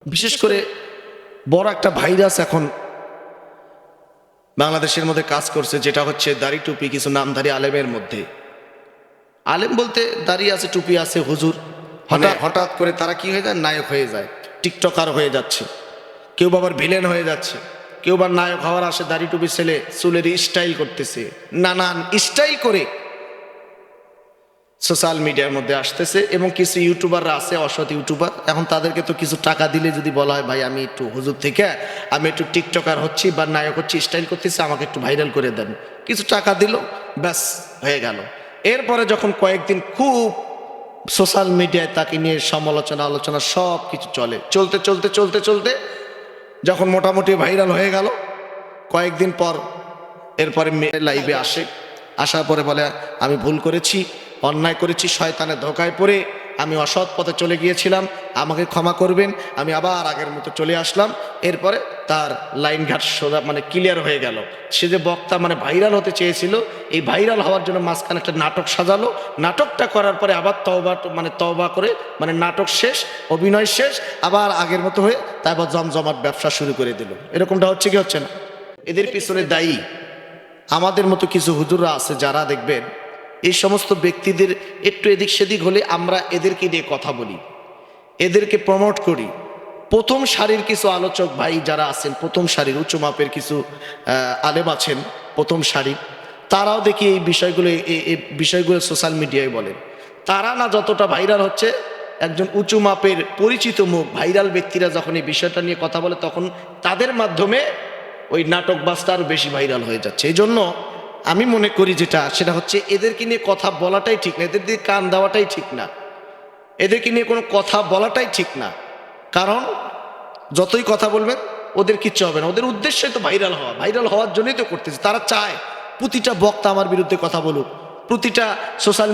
বিশেষ করে বড় একটা ভাইরাস এখন বাংলাদেশের মধ্যে কাজ করছে, যেটা হচ্ছে দাড়ি টুপি কিছু নামধারী আলেমের মধ্যে। আলেম বলতে দাড়ি আছে, টুপি আছে, হুজুর। হঠাৎ করে তারা কি হয়ে যায়, নায়ক হয়ে যায়, টিকটকার হয়ে যাচ্ছে, কেউ আবার ভিলেন হয়ে যাচ্ছে, কেউ আবার নায়ক হওয়ার আসে দাড়ি টুপি ছেলে চুলের স্টাইল করতেছে, নানান স্টাইল করে সোশ্যাল মিডিয়ার মধ্যে আসতেছে। এবং কিছু ইউটিউবাররা আছে, অসৎ ইউটিউবার, এখন তাদেরকে তো কিছু টাকা দিলে যদি বলা হয় ভাই আমি একটু হুজুর থেকে আমি একটু টিকটকার হচ্ছি বা নায়ক হচ্ছি, স্টাইল করতেছি, আমাকে একটু ভাইরাল করে দেন, কিছু টাকা দিল, ব্যাস হয়ে গেল। এরপরে যখন কয়েকদিন খুব সোশ্যাল মিডিয়ায় তাকে নিয়ে সমালোচনা আলোচনা সব কিছু চলতে চলতে চলতে চলতে যখন মোটামুটি ভাইরাল হয়ে গেল, কয়েকদিন পর এরপরে লাইভে আসে, আসার পরে বলে আমি ভুল করেছি, অন্যায় করেছি, শয়তানের ধোকায় পড়ে আমি অসৎ পথে চলে গিয়েছিলাম, আমাকে ক্ষমা করবেন, আমি আবার আগের মতো চলে আসলাম। এরপরে তার লাইন ঘাট সোজা মানে ক্লিয়ার হয়ে গেল। সে যে বক্তা মানে ভাইরাল হতে চেয়েছিল, এই ভাইরাল হওয়ার জন্য মাঝখানে একটা নাটক সাজালো, নাটকটা করার পরে আবার তওবা করে মানে নাটক শেষ, অভিনয় শেষ, আবার আগের মতো হয়ে তারপর জমজমাট ব্যবসা শুরু করে দিল। এরকমটা হচ্ছে কি হচ্ছে না? এদের পিছনে দায়ী আমাদের মতো কিছু হুজুররা আছে, যারা দেখবেন এই সমস্ত ব্যক্তিদের একটু এদিক সেদিক হলে আমরা এদেরকে নিয়ে কথা বলি, এদেরকে প্রমোট করি। প্রথম সারির কিছু আলোচক ভাই যারা আছেন, প্রথম সারির উঁচু মাপের কিছু আলেম আছেন প্রথম সারির, তারাও দেখি এই বিষয়গুলো সোশ্যাল মিডিয়ায় বলেন। তারা না যতটা ভাইরাল হচ্ছে, একজন উঁচু মাপের পরিচিত মুখ ভাইরাল ব্যক্তিরা যখন এই বিষয়টা নিয়ে কথা বলে, তখন তাদের মাধ্যমে ওই নাটক বাসটা আরও বেশি ভাইরাল হয়ে যাচ্ছে। এই জন্য আমি মনে করি সেটা হচ্ছে এদেরকে নিয়ে কথা বলাটাই ঠিক না, এদের দিকে কান দেওয়াটাই ঠিক না, এদেরকে নিয়ে কোনো কথা বলাটাই ঠিক না। কারণ যতই কথা বলবেন ওদের কিচ্ছু হবে না, ওদের উদ্দেশ্যে তো ভাইরাল হওয়া, ভাইরাল হওয়ার জন্যই তো করতেছে। তারা চায় প্রতিটা বক্তা আমার বিরুদ্ধে কথা বলুক, প্রতিটা সোশ্যাল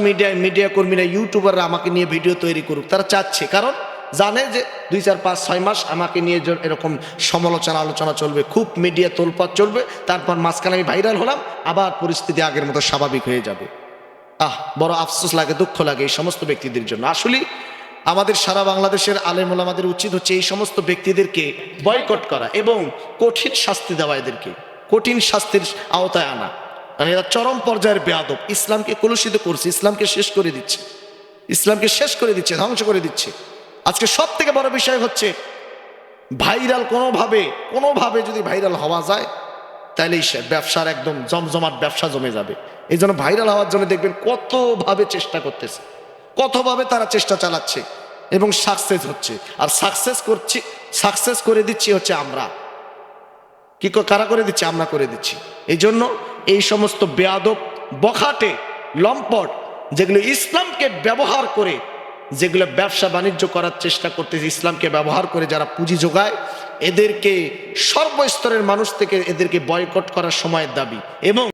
মিডিয়া কর্মীরা ইউটিউবাররা আমাকে নিয়ে ভিডিও তৈরি করুক, তারা চাচ্ছে। কারণ জানে যে 2, 4, 5, 6 মাস আমাকে নিয়ে এরকম সমালোচনা আলোচনা চলবে, খুব মিডিয়া তোলপাড় চলবে, তারপর মাঝখানে আমি ভাইরাল হলাম, আবার পরিস্থিতি আগের মতো স্বাভাবিক হয়ে যাবে। বড় আফসোস লাগে, দুঃখ লাগে এই সমস্ত ব্যক্তিদের জন্য। আসলে আমাদের সারা বাংলাদেশের আলেম ওলামাদের উচিত হচ্ছে এই সমস্ত ব্যক্তিদেরকে বয়কট করা এবং কঠিন শাস্তি দেওয়া, এদেরকে কঠিন শাস্তির আওতায় আনা। মানে এরা চরম পর্যায়ের বেয়াদব, ইসলামকে কলুষিত করছে, ইসলামকে শেষ করে দিচ্ছে, ইসলামকে শেষ করে দিচ্ছে, ধ্বংস করে দিচ্ছে। আজকে সব থেকে বড় বিষয় হচ্ছে ভাইরাল, কোনোভাবে যদি ভাইরাল হওয়া যায় তাহলেই সে ব্যবসার একদম জমজমাট ব্যবসা জমে যাবে। এই জন্য ভাইরাল হওয়ার জন্য দেখবেন কতভাবে চেষ্টা করতেছে, কতভাবে তারা চেষ্টা চালাচ্ছে এবং সাকসেস হচ্ছে। আর সাকসেস করে দিচ্ছি হচ্ছে আমরা। কারা করে দিচ্ছে? আমরা করে দিচ্ছি। এই জন্য এই সমস্ত বেয়াদব, বখাটে, লম্পট, যেগুলো ইসলামকে ব্যবহার করে, যেগুলো ব্যবসা বাণিজ্য করার চেষ্টা করতেছে, ইসলামকে ব্যবহার করে যারা পুঁজি যোগায়, এদেরকে সর্বস্তরের মানুষ থেকে এদেরকে বয়কট করার সময়ের দাবি। এবং